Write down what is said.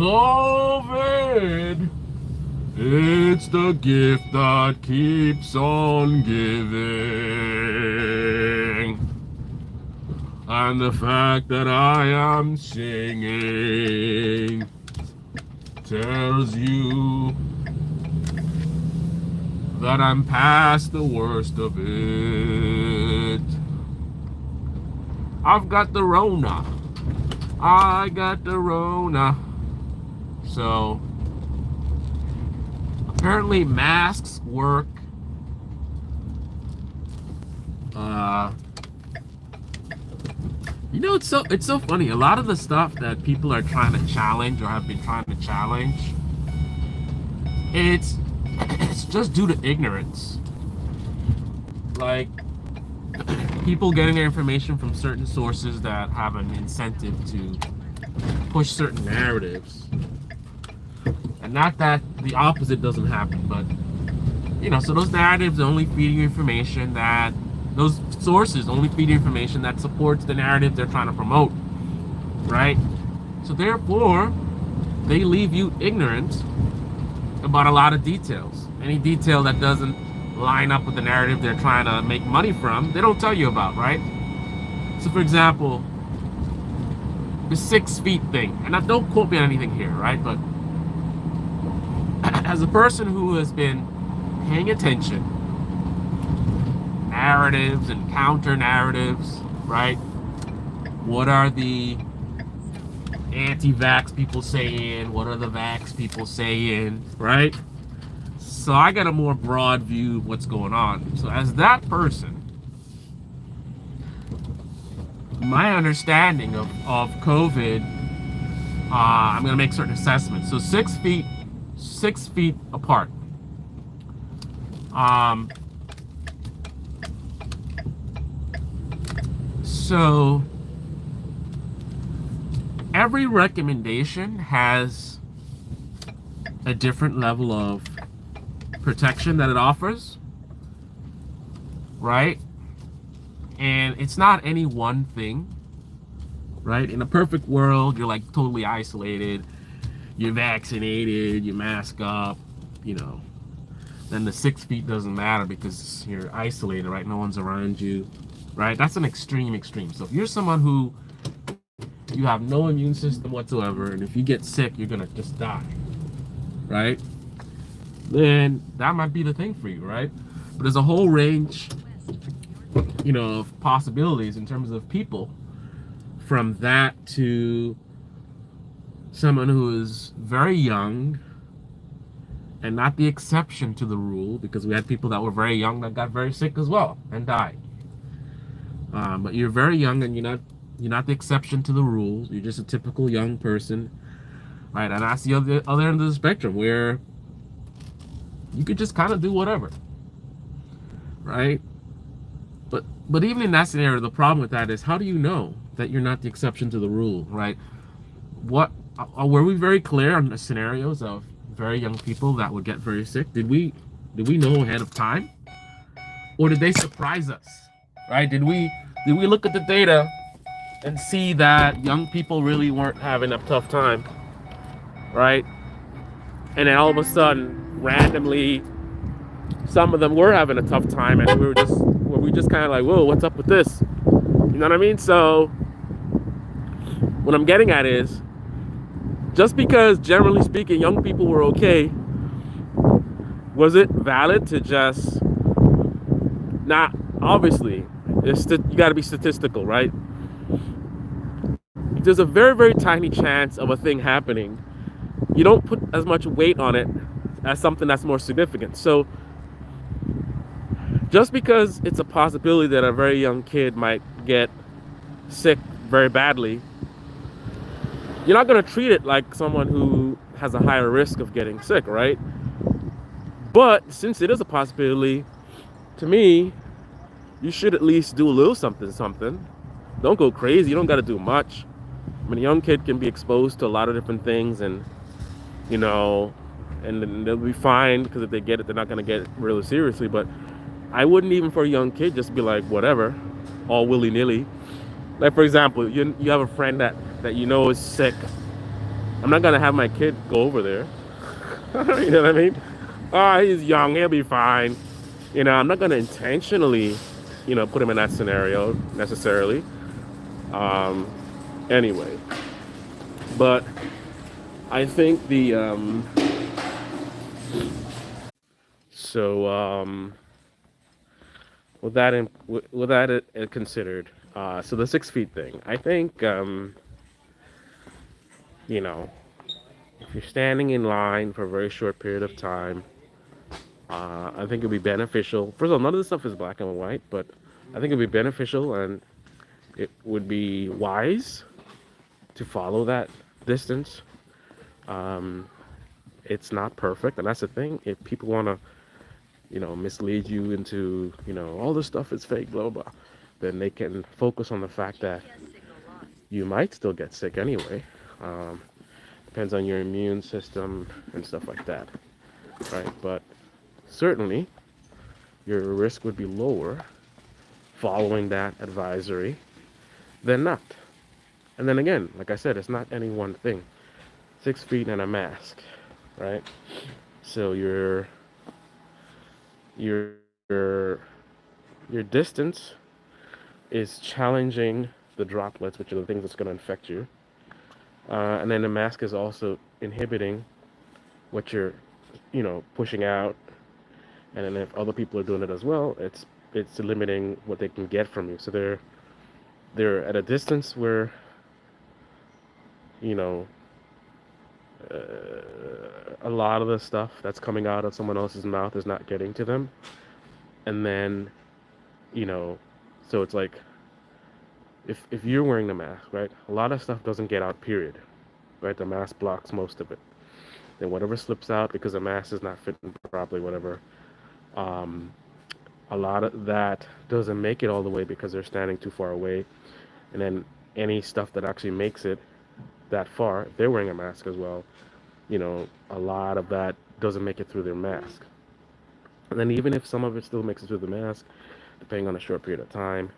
COVID, it's the gift that keeps on giving. And the fact that I am singing tells you that I'm past the worst of it. I've got the Rona. I got the Rona. So, apparently masks work. It's so funny. A lot of the stuff that people are trying to challenge or have been trying to challenge, it's just due to ignorance. Like people getting their information from certain sources that have an incentive to push certain narratives. And not that the opposite doesn't happen, but so those narratives are only feeding you information that those sources only feed you information that supports the narrative they're trying to promote, right? So therefore, they leave you ignorant about a lot of details. Any detail that doesn't line up with the narrative they're trying to make money from, they don't tell you about, right? So for example, the 6 feet thing, and I don't quote me on anything here, right? But as a person who has been paying attention, narratives and counter narratives, right? What are the anti-vax people saying? What are the vax people saying, right? So I got a more broad view of what's going on. So as that person, my understanding of COVID, I'm gonna make certain assessments. So 6 feet apart. So every recommendation has a different level of protection that it offers, right? And it's not any one thing, right? In a perfect world, you're like totally isolated, you're vaccinated, you mask up, then the 6 feet doesn't matter because you're isolated, right? No one's around you, right? That's an extreme. So if you're someone who you have no immune system whatsoever, and if you get sick, you're gonna just die, right? Then that might be the thing for you, right? But there's a whole range, of possibilities in terms of people, from that to someone who is very young and not the exception to the rule, because we had people that were very young that got very sick as well and died. But you're very young and you're not the exception to the rules. You're just a typical young person, right? And that's the other end of the spectrum where you could just kind of do whatever, right? But even in that scenario, the problem with that is, how do you know that you're not the exception to the rule, right? Were we very clear on the scenarios of very young people that would get very sick? Did we know ahead of time, or did they surprise us, right? Did we look at the data and see that young people really weren't having a tough time, right? And then all of a sudden, randomly, some of them were having a tough time, and we just kind of like, whoa, what's up with this? You know what I mean? So what I'm getting at is, just because generally speaking young people were okay, was it valid to just not? Obviously, you got to be statistical, right? There's a very, very tiny chance of a thing happening. You don't put as much weight on it as something that's more significant. So just because it's a possibility that a very young kid might get sick very badly, you're not going to treat it like someone who has a higher risk of getting sick, right? But since it is a possibility, to me, you should at least do a little something. Don't go crazy. You don't got to do much. I mean, a young kid can be exposed to a lot of different things, and and they'll be fine, because if they get it, they're not going to get it really seriously. But I wouldn't, even for a young kid, just be like, whatever, all willy-nilly. Like, for example, you have a friend that is sick, I'm not gonna have my kid go over there. You know what I mean? Oh, he's young, he'll be fine. I'm not gonna intentionally, put him in that scenario necessarily. Um, anyway, but I think so with that considered, so the 6 feet thing, I think you know if you're standing in line for a very short period of time, I think it'd be beneficial. First of all, none of this stuff is black and white, but I think it'd be beneficial and it would be wise to follow that distance. Um, it's not perfect, and that's the thing. If people want to, mislead you into, all this stuff is fake, blah, blah, blah, then they can focus on the fact that you might still get sick anyway. Um, Depends on your immune system and stuff like that, right? But certainly your risk would be lower following that advisory than not. And then again, like I said, it's not any one thing. 6 feet and a mask, right? So your your your distance is challenging the droplets, which are the things that's going to infect you. And then the mask is also inhibiting what you're, pushing out. And then if other people are doing it as well, it's limiting what they can get from you. So they're at a distance where you know a lot of the stuff that's coming out of someone else's mouth is not getting to them. And then you know, so it's like if you're wearing the mask, right? A lot of stuff doesn't get out. Period. Right? The mask blocks most of it. Then whatever slips out because the mask is not fitting properly, whatever. Um, a lot of that doesn't make it all the way because they're standing too far away. And then any stuff that actually makes it that far, if they're wearing a mask as well, a lot of that doesn't make it through their mask. And then even if some of it still makes it through the mask, depending on a short period of time,